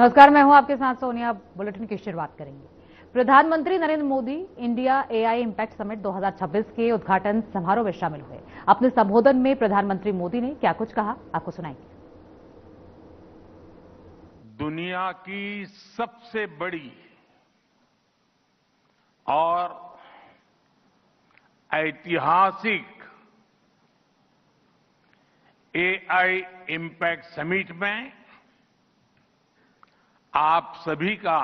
नमस्कार, मैं हूं आपके साथ सोनिया। बुलेटिन की शुरुआत करेंगे। प्रधानमंत्री Narendra Modi India AI impact summit 2026 के उद्घाटन समारोह में शामिल हुए। अपने संबोधन में प्रधानमंत्री मोदी ने क्या कुछ कहा, आपको सुनाएंगे। दुनिया की सबसे बड़ी और ऐतिहासिक एआई इंपैक्ट समिट में आप सभी का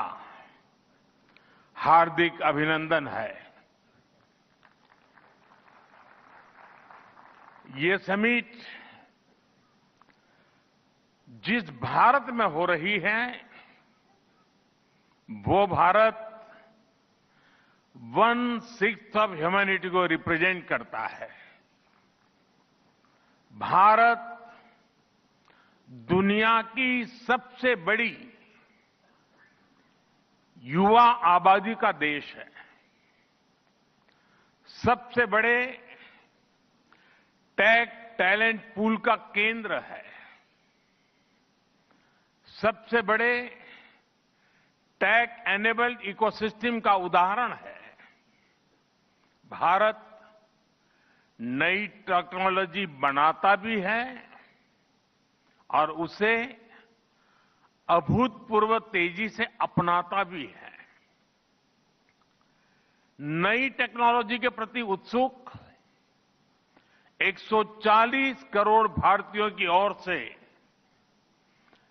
हार्दिक अभिनंदन है। ये समिट जिस भारत में हो रही है वो भारत 1/6 ऑफ ह्यूमैनिटी को रिप्रेजेंट करता है। भारत दुनिया की सबसे बड़ी युवा आबादी का देश है, सबसे बड़े टेक टैलेंट पूल का केंद्र है, सबसे बड़े टेक एनेबल्ड इकोसिस्टम का उदाहरण है। भारत नई टेक्नोलॉजी बनाता भी है और उसे अभूतपूर्व तेजी से अपनाता भी है। नई टेक्नोलॉजी के प्रति उत्सुक 140 करोड़ भारतीयों की ओर से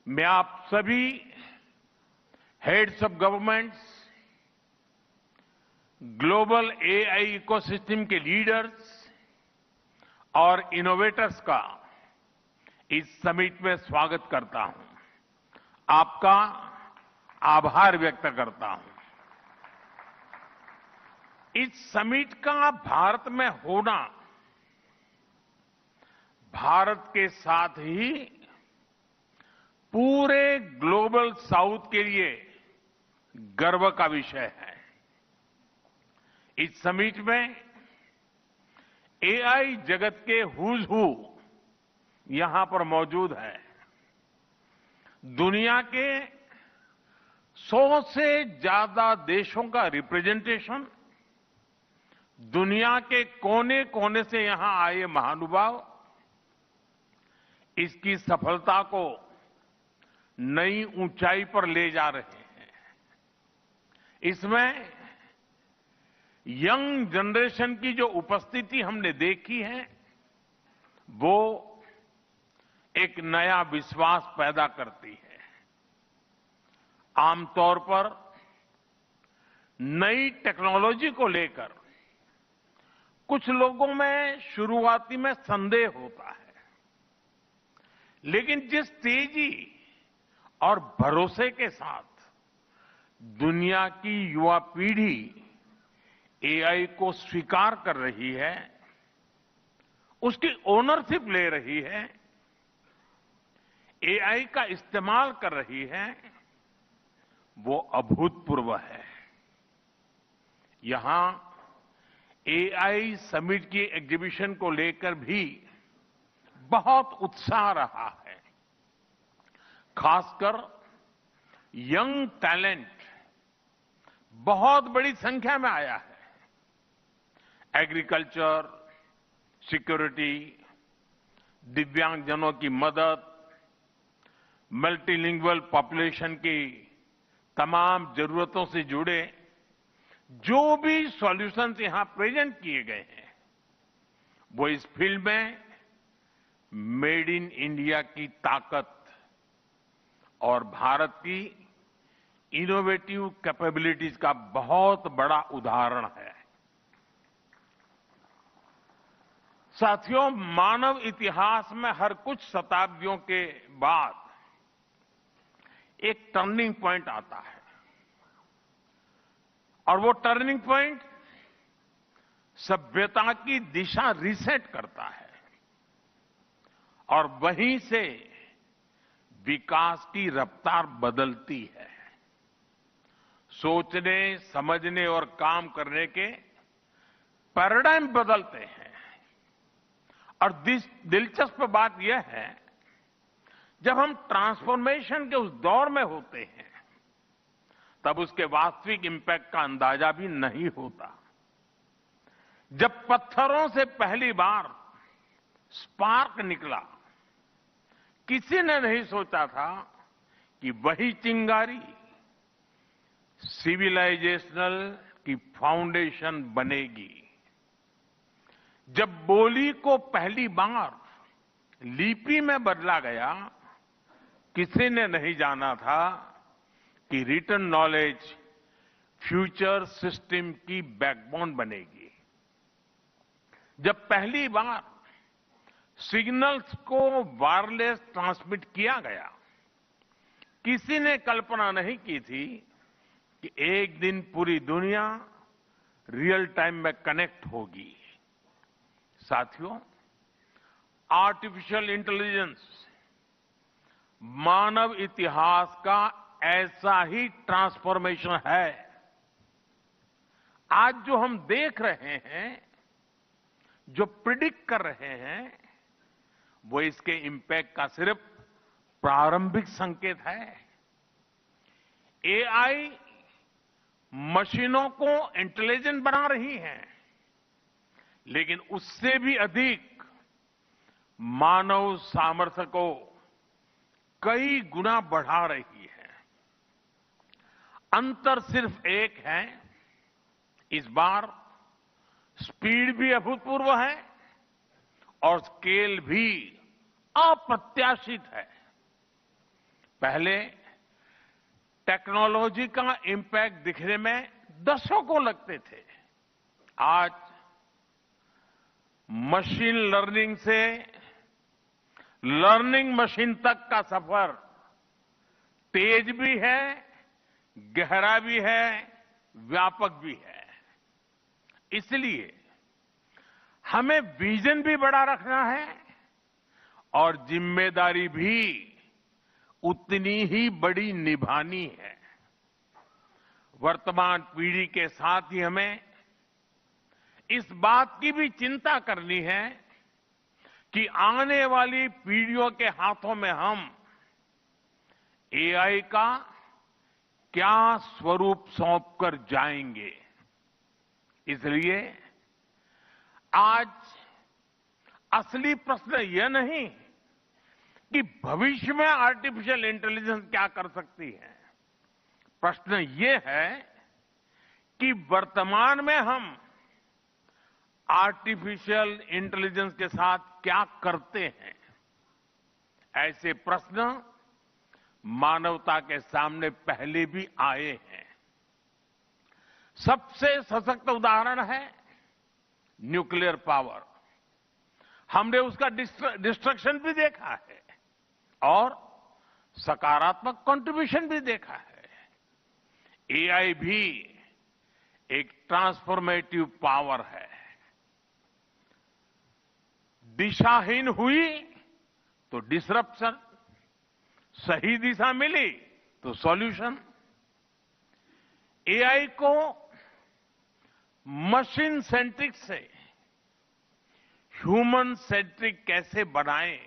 मैं आप सभी heads of governments, global AI ecosystem के लीडर्स और इनोवेटर्स का इस समिट में स्वागत करता हूं, आपका आभार व्यक्त करता हूं। इस समिट का भारत में होना भारत के साथ ही पूरे ग्लोबल साउथ के लिए गर्व का विषय है। इस समिट में एआई जगत के हुज हू यहां पर मौजूद है। दुनिया के 100 से ज्यादा देशों का रिप्रेजेंटेशन, दुनिया के कोने कोने से यहां आए महानुभाव इसकी सफलता को नई ऊंचाई पर ले जा रहे हैं। इसमें यंग जनरेशन की जो उपस्थिति हमने देखी है वो एक नया विश्वास पैदा करती है। आमतौर पर नई टेक्नोलॉजी को लेकर कुछ लोगों में शुरुआती में संदेह होता है, लेकिन जिस तेजी और भरोसे के साथ दुनिया की युवा पीढ़ी एआई को स्वीकार कर रही है, उसकी ओनरशिप ले रही है, एआई का इस्तेमाल कर रही है, वो अभूतपूर्व है। यहां एआई समिट की एग्जीबिशन को लेकर भी बहुत उत्साह रहा है। खासकर यंग टैलेंट बहुत बड़ी संख्या में आया है। एग्रीकल्चर, सिक्योरिटी, दिव्यांगजनों की मदद, मल्टीलिंगुअल पॉपुलेशन की तमाम जरूरतों से जुड़े जो भी सॉल्यूशंस यहां प्रेजेंट किए गए हैं वो इस फील्ड में मेड इन इंडिया की ताकत और भारत की इनोवेटिव कैपेबिलिटीज का बहुत बड़ा उदाहरण है। साथियों, मानव इतिहास में हर कुछ शताब्दियों के बाद एक टर्निंग पॉइंट आता है और वो टर्निंग पॉइंट सभ्यता की दिशा रीसेट करता है और वहीं से विकास की रफ्तार बदलती है। सोचने, समझने और काम करने के पैराडाइम बदलते हैं। और दिलचस्प बात यह है जब हम ट्रांसफॉर्मेशन के उस दौर में होते हैं तब उसके वास्तविक इंपैक्ट का अंदाजा भी नहीं होता। जब पत्थरों से पहली बार स्पार्क निकला, किसी ने नहीं सोचा था कि वही चिंगारी सिविलाइजेशनल की फाउंडेशन बनेगी। जब बोली को पहली बार लिपि में बदला गया, किसी ने नहीं जाना था कि रिटन नॉलेज फ्यूचर सिस्टम की बैकबोन बनेगी। जब पहली बार सिग्नल्स को वायरलेस ट्रांसमिट किया गया, किसी ने कल्पना नहीं की थी कि एक दिन पूरी दुनिया रियल टाइम में कनेक्ट होगी। साथियों, आर्टिफिशियल इंटेलिजेंस मानव इतिहास का ऐसा ही ट्रांसफॉर्मेशन है। आज जो हम देख रहे हैं, जो प्रिडिक्ट कर रहे हैं, वो इसके इंपैक्ट का सिर्फ प्रारंभिक संकेत है। एआई मशीनों को इंटेलिजेंट बना रही है, लेकिन उससे भी अधिक मानव सामर्थ्य को कई गुना बढ़ा रही है। अंतर सिर्फ एक है, इस बार स्पीड भी अभूतपूर्व है और स्केल भी अप्रत्याशित है। पहले टेक्नोलॉजी का इंपैक्ट दिखने में दशकों लगते थे। आज मशीन लर्निंग से लर्निंग मशीन तक का सफर तेज भी है, गहरा भी है, व्यापक भी है। इसलिए हमें विजन भी बड़ा रखना है और जिम्मेदारी भी उतनी ही बड़ी निभानी है। वर्तमान पीढ़ी के साथ ही हमें इस बात की भी चिंता करनी है कि आने वाली पीढ़ियों के हाथों में हम एआई का क्या स्वरूप सौंपकर जाएंगे। इसलिए आज असली प्रश्न यह नहीं कि भविष्य में आर्टिफिशियल इंटेलिजेंस क्या कर सकती है। प्रश्न यह है कि वर्तमान में हम आर्टिफिशियल इंटेलिजेंस के साथ क्या करते हैं। ऐसे प्रश्न मानवता के सामने पहले भी आए हैं। सबसे सशक्त उदाहरण है न्यूक्लियर पावर। हमने उसका डिस्ट्रक्शन भी देखा है और सकारात्मक कंट्रीब्यूशन भी देखा है। एआई भी एक ट्रांसफॉर्मेटिव पावर है। दिशाहीन हुई तो डिसरप्शन, सही दिशा मिली तो सॉल्यूशन। एआई को मशीन सेंट्रिक से ह्यूमन सेंट्रिक कैसे बनाएं,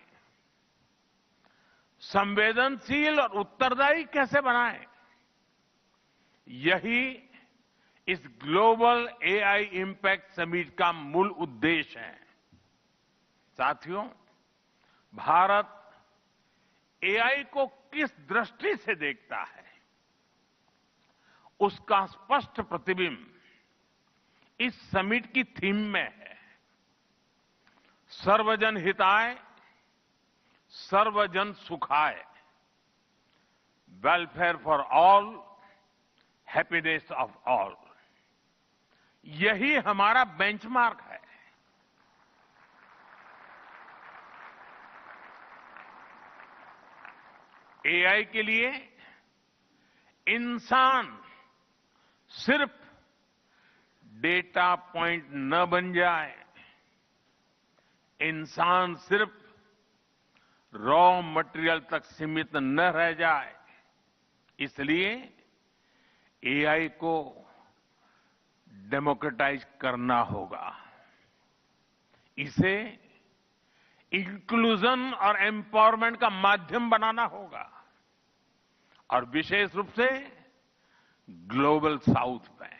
संवेदनशील और उत्तरदायी कैसे बनाएं, यही इस ग्लोबल एआई इंपैक्ट समिट का मूल उद्देश्य है। साथियों, भारत एआई को किस दृष्टि से देखता है, उसका स्पष्ट प्रतिबिंब इस समिट की थीम में है। सर्वजन हिताय, सर्वजन सुखाय, welfare for all, happiness of all. यही हमारा बेंचमार्क है। एआई के लिए इंसान सिर्फ डेटा पॉइंट न बन जाए, इंसान सिर्फ रॉ मटेरियल तक सीमित न रह जाए। इसलिए एआई को डेमोक्रेटाइज करना होगा। इसे इंक्लूजन और एम्पावरमेंट का माध्यम बनाना होगा और विशेष रूप से ग्लोबल साउथ में।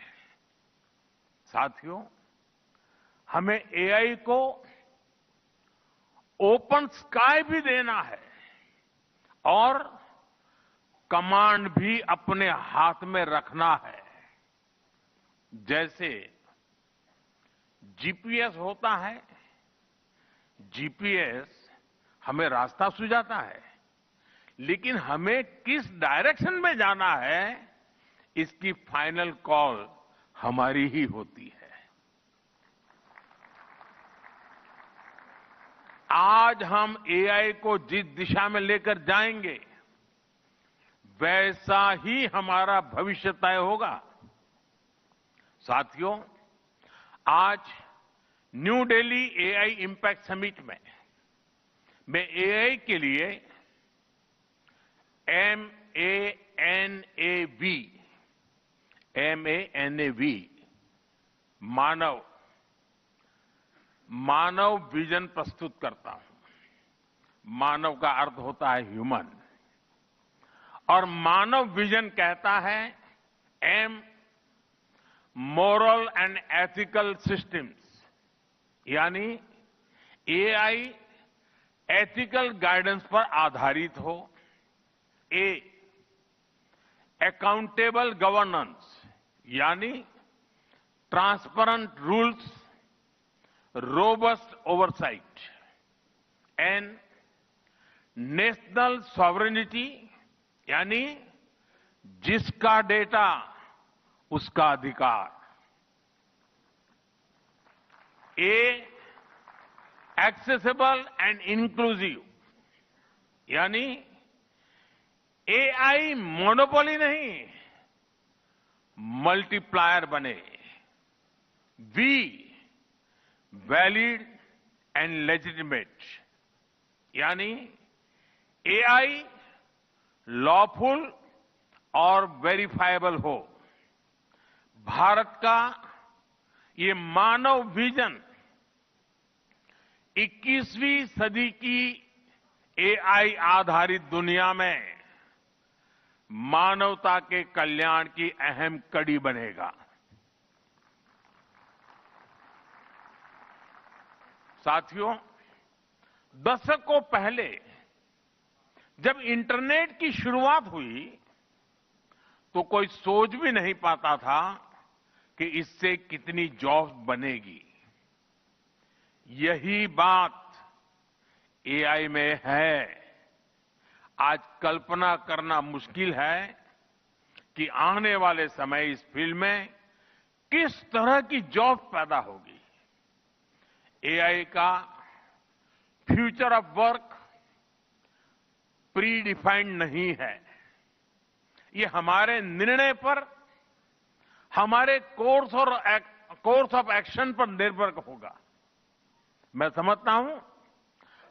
साथियों, हमें एआई को ओपन स्काई भी देना है और कमांड भी अपने हाथ में रखना है। जैसे जीपीएस होता है, जीपीएस हमें रास्ता सुझाता है, लेकिन हमें किस डायरेक्शन में जाना है इसकी फाइनल कॉल हमारी ही होती है। आज हम एआई को जिस दिशा में लेकर जाएंगे वैसा ही हमारा भविष्य तय होगा। साथियों, आज new Delhi AI impact summit में मैं एआई के लिए MANAV मानव विजन प्रस्तुत करता हूं। मानव का अर्थ होता है ह्यूमन और मानव विजन कहता है M moral and ethical systems, यानी एआई एथिकल गाइडेंस पर आधारित हो। A अकाउंटेबल गवर्नेंस, यानी transparent rules, robust oversight. N national sovereignty, यानी जिसका डेटा उसका अधिकार। A एक्सेसिबल एंड इंक्लूसिव, यानी एआई मोनोपोली नहीं, मल्टीप्लायर बने। V वैलिड एंड लेजिटिमेट, यानी एआई लॉफुल और वेरीफाइबल हो। भारत का ये मानव विजन 21वीं सदी की एआई आधारित दुनिया में मानवता के कल्याण की अहम कड़ी बनेगा। साथियों, दशकों पहले जब इंटरनेट की शुरुआत हुई तो कोई सोच भी नहीं पाता था कि इससे कितनी जॉब्स बनेगी। यही बात एआई में है। आज कल्पना करना मुश्किल है कि आने वाले समय इस फील्ड में किस तरह की जॉब पैदा होगी। एआई का future of work pre defined नहीं है। ये हमारे निर्णय पर, हमारे कोर्स ऑफ एक्शन पर निर्भर होगा। मैं समझता हूं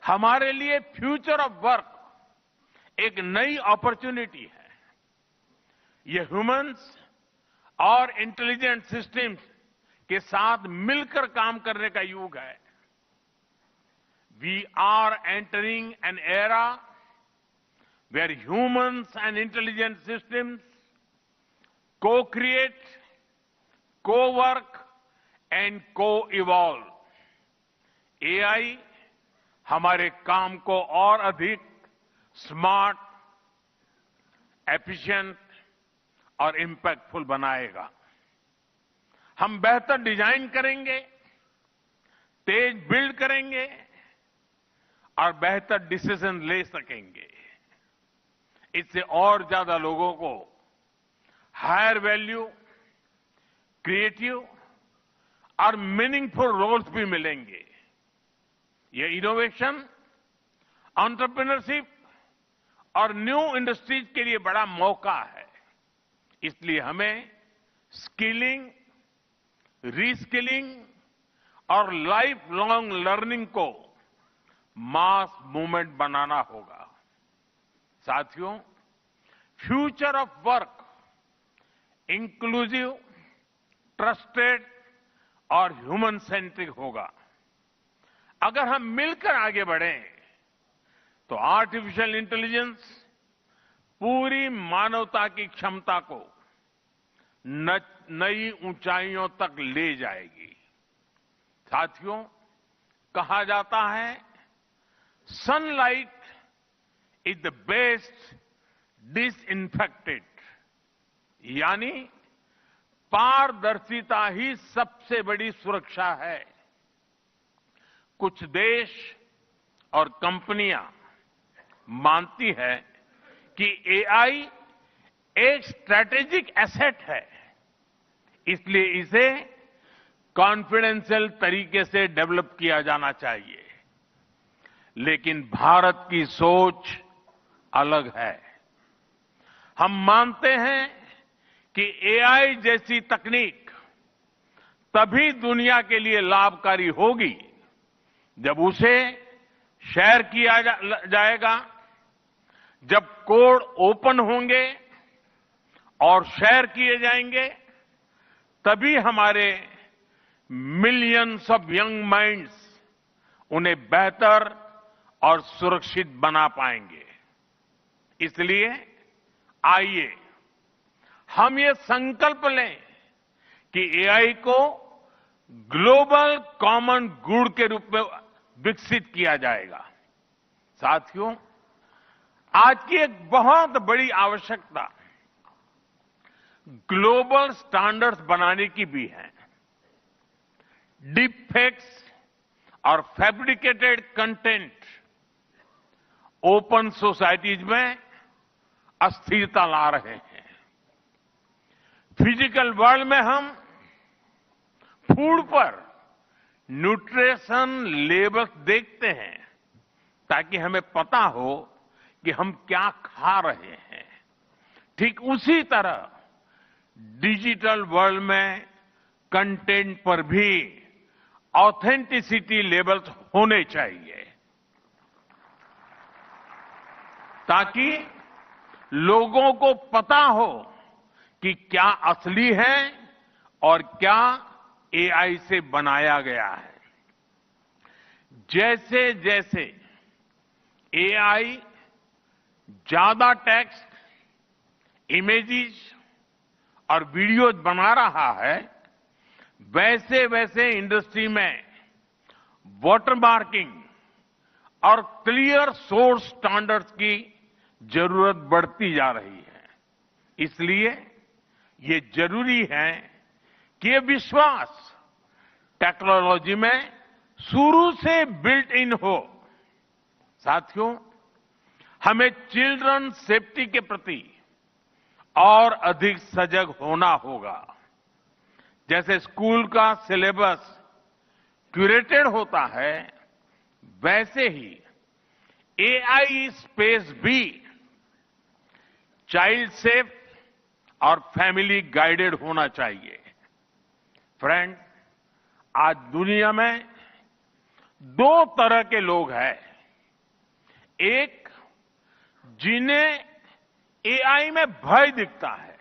हमारे लिए फ्यूचर ऑफ वर्क एक नई अपॉर्चुनिटी है। ये ह्यूमंस और इंटेलिजेंट सिस्टम्स के साथ मिलकर काम करने का युग है। We are entering an era where humans and intelligent systems co-create, co-work and co-evolve। AI हमारे काम को और अधिक स्मार्ट, एफिशिएंट और इंपैक्टफुल बनाएगा। हम बेहतर डिजाइन करेंगे, तेज बिल्ड करेंगे और बेहतर डिसीजन ले सकेंगे। इससे और ज्यादा लोगों को हायर वैल्यू, क्रिएटिव और मीनिंगफुल रोल्स भी मिलेंगे। ये इनोवेशन, एंटरप्रेन्योरशिप और न्यू इंडस्ट्रीज के लिए बड़ा मौका है। इसलिए हमें स्किलिंग, रीस्किलिंग और लाइफ लॉन्ग लर्निंग को मास मूवमेंट बनाना होगा। साथियों, future of work inclusive, trusted और ह्यूमन सेंट्रिक होगा। अगर हम मिलकर आगे बढ़ें तो आर्टिफिशियल इंटेलिजेंस पूरी मानवता की क्षमता को नई ऊंचाइयों तक ले जाएगी। साथियों, कहा जाता है sunlight is the best disinfectant, यानी पारदर्शिता ही सबसे बड़ी सुरक्षा है। कुछ देश और कंपनियां मानती है कि एआई एक स्ट्रैटेजिक एसेट है, इसलिए इसे कॉन्फिडेंशियल तरीके से डेवलप किया जाना चाहिए। लेकिन भारत की सोच अलग है। हम मानते हैं कि एआई जैसी तकनीक तभी दुनिया के लिए लाभकारी होगी जब उसे शेयर किया जाएगा, जब कोड ओपन होंगे और शेयर किए जाएंगे, तभी हमारे मिलियंस ऑफ यंग माइंड्स उन्हें बेहतर और सुरक्षित बना पाएंगे। इसलिए आइए हम ये संकल्प लें कि एआई को ग्लोबल कॉमन गुड के रूप में विकसित किया जाएगा। साथियों, आज की एक बहुत बड़ी आवश्यकता ग्लोबल स्टैंडर्ड्स बनाने की भी है। डीप फेक्स और फैब्रिकेटेड कंटेंट ओपन सोसाइटीज में अस्थिरता ला रहे हैं। फिजिकल वर्ल्ड में हम फूड पर न्यूट्रिशन लेबल्स देखते हैं ताकि हमें पता हो कि हम क्या खा रहे हैं। ठीक उसी तरह डिजिटल वर्ल्ड में कंटेंट पर भी ऑथेंटिसिटी लेबल्स होने चाहिए ताकि लोगों को पता हो कि क्या असली है और क्या एआई से बनाया गया है। जैसे जैसे एआई ज्यादा टेक्स्ट, इमेजेस और वीडियोज बना रहा है, वैसे वैसे इंडस्ट्री में वाटरमार्किंग और क्लियर सोर्स स्टैंडर्ड्स की जरूरत बढ़ती जा रही है। इसलिए ये जरूरी है कि ये विश्वास टेक्नोलॉजी में शुरू से बिल्ट इन हो। साथियों, हमें चिल्ड्रन सेफ्टी के प्रति और अधिक सजग होना होगा। जैसे स्कूल का सिलेबस क्यूरेटेड होता है, वैसे ही एआई स्पेस भी चाइल्ड सेफ और फैमिली गाइडेड होना चाहिए। फ्रेंड, आज दुनिया में दो तरह के लोग हैं। एक, जिन्हें एआई में भय दिखता है,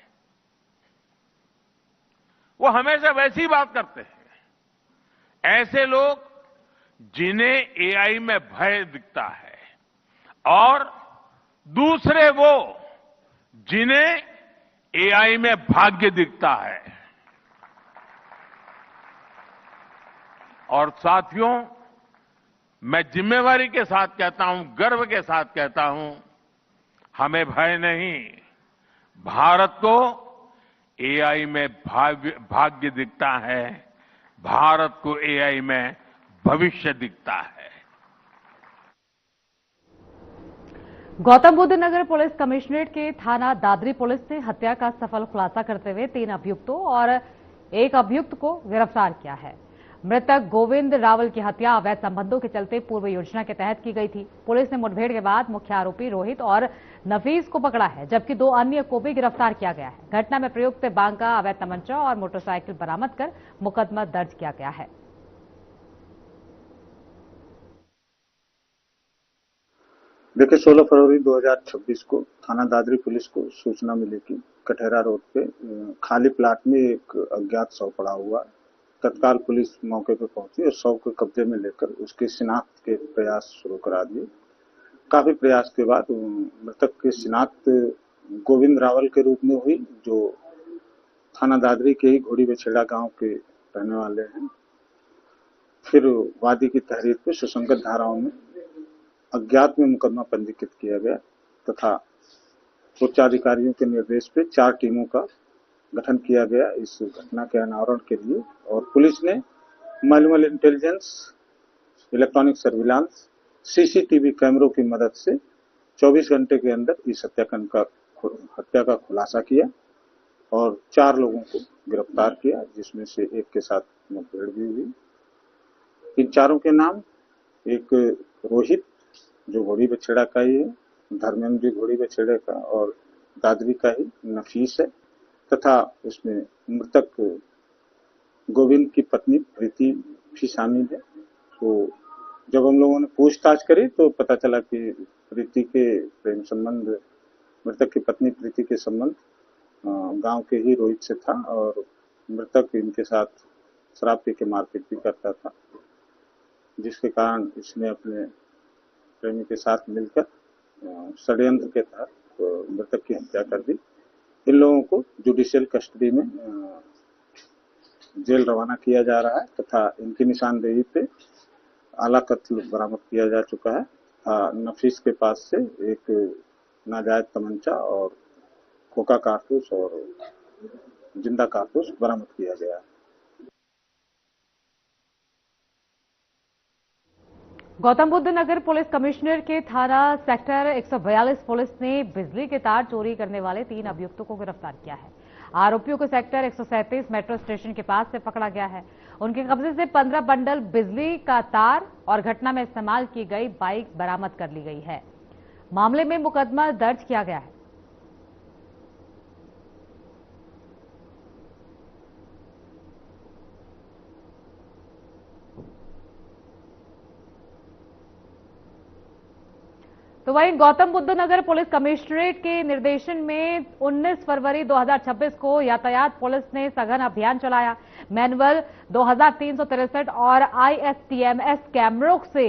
वो हमेशा वैसी बात करते हैं। ऐसे लोग जिन्हें एआई में भय दिखता है, और दूसरे वो जिन्हें एआई में भाग्य दिखता है। और साथियों, मैं जिम्मेवारी के साथ कहता हूं, गर्व के साथ कहता हूं, हमें भय नहीं, भारत को एआई में भाग्य दिखता है, भारत को एआई में भविष्य दिखता है। गौतम बुद्ध नगर पुलिस कमिश्नरेट के थाना दादरी पुलिस ने हत्या का सफल खुलासा करते हुए 3 अभियुक्तों और 1 अभियुक्त को गिरफ्तार किया है। मृतक गोविंद रावल की हत्या अवैध संबंधों के चलते पूर्व योजना के तहत की गई थी। पुलिस ने मुठभेड़ के बाद मुख्य आरोपी रोहित और नफीस को पकड़ा है, जबकि 2 अन्य को भी गिरफ्तार किया गया है। घटना में प्रयुक्त बांग का अवैध तमंचा और मोटरसाइकिल बरामद कर मुकदमा दर्ज किया गया है। देखिए, 16 फरवरी 2026 को थाना दादरी पुलिस को सूचना मिली कि कठेरा रोड पे खाली प्लाट में एक अज्ञात शव पड़ा हुआ। तत्काल पुलिस मौके पर पहुंची और शव को कब्जे में लेकर उसके शिनाख्त के प्रयास शुरू करा दिए। काफी प्रयास के बाद मृतक की शिनाख्त गोविंद रावल के रूप में हुई, जो थाना दादरी के ही घोड़ी बछेड़ा गांव के रहने वाले हैं। फिर वादी की तहरीर पर सुसंगत धाराओं में अज्ञात में मुकदमा पंजीकृत किया गया तथा उच्चाधिकारियों के निर्देश पे 4 टीमों का गठन किया गया इस घटना के अनावरण के लिए। और पुलिस ने manual intelligence, electronic surveillance, CCTV कैमरों की मदद से 24 घंटे के अंदर इस हत्या का खुलासा किया और 4 लोगों को गिरफ्तार किया, जिसमें से एक के साथ मुठभेड़ भी हुई। इन चारों के नाम, एक रोहित जो घोड़ी बछेड़ा का ही है, धर्मेंद्र भी घोड़ी बछेड़े का और दादरी का ही नफीस है तथा इसमें मृतक गोविंद की पत्नी प्रीति भी शामिल है। तो जब हम लोगों ने पूछताछ करी तो पता चला कि प्रीति के प्रेम संबंध, मृतक की पत्नी प्रीति के संबंध गांव के ही रोहित से था और मृतक इनके साथ शराब पी के मारपीट भी करता था, जिसके कारण इसने अपने प्रेमी के साथ मिलकर षड्यंत्र के तहत मृतक की हत्या कर दी। इन लोगों को जुडिशियल कस्टडी में जेल रवाना किया जा रहा है तथा इनकी निशानदेही पे आला कत्ल बरामद किया जा चुका है। नफीस के पास से एक नाजायज तमंचा और खोखा कारतूस और जिंदा कारतूस बरामद किया गया है। गौतम बुद्ध नगर पुलिस कमिश्नर के थाना सेक्टर 142 पुलिस ने बिजली के तार चोरी करने वाले 3 अभियुक्तों को गिरफ्तार किया है। आरोपियों को सेक्टर 137 मेट्रो स्टेशन के पास से पकड़ा गया है। उनके कब्जे से 15 बंडल बिजली का तार और घटना में इस्तेमाल की गई बाइक बरामद कर ली गई है। मामले में मुकदमा दर्ज किया गया है। तो वहीं गौतम बुद्ध नगर पुलिस कमिश्नरेट के निर्देशन में 19 फरवरी 2026 को यातायात पुलिस ने सघन अभियान चलाया। मैनुअल 2363 और ISTMS कैमरों से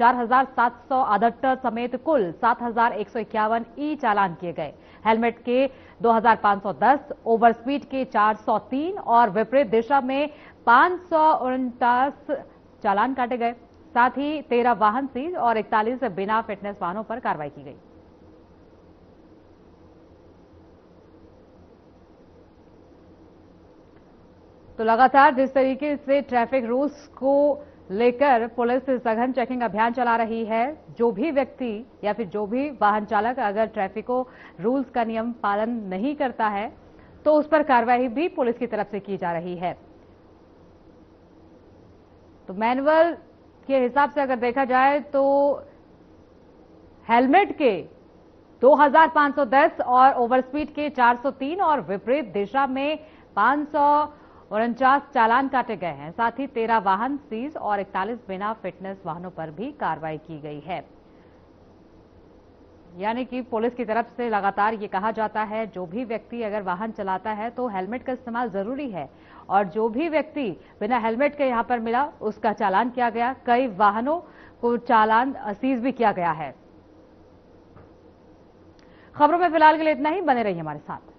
4778 समेत कुल 7151 ई चालान किए गए। हेलमेट के 2510, ओवर स्पीड के 403 और विपरीत दिशा में 549 चालान काटे गए। साथ ही 13 वाहन सीज और 41 बिना फिटनेस वाहनों पर कार्रवाई की गई। तो लगातार जिस तरीके से ट्रैफिक रूल्स को लेकर पुलिस सघन चेकिंग अभियान चला रही है, जो भी व्यक्ति या फिर जो भी वाहन चालक अगर ट्रैफिको रूल्स का नियम पालन नहीं करता है तो उस पर कार्रवाई भी पुलिस की तरफ से की जा रही है। तो मैनुअल के हिसाब से अगर देखा जाए तो हेलमेट के 2510 और ओवर स्पीड के 403 और विपरीत दिशा में 549 चालान काटे गए हैं। साथ ही 13 वाहन सीज और 41 बिना फिटनेस वाहनों पर भी कार्रवाई की गई है। यानी कि पुलिस की तरफ से लगातार ये कहा जाता है, जो भी व्यक्ति अगर वाहन चलाता है तो हेलमेट का इस्तेमाल जरूरी है और जो भी व्यक्ति बिना हेलमेट के यहां पर मिला उसका चालान किया गया। कई वाहनों को चालान सीज भी किया गया है। खबरों में फिलहाल के लिए इतना ही। बने रहिए हमारे साथ।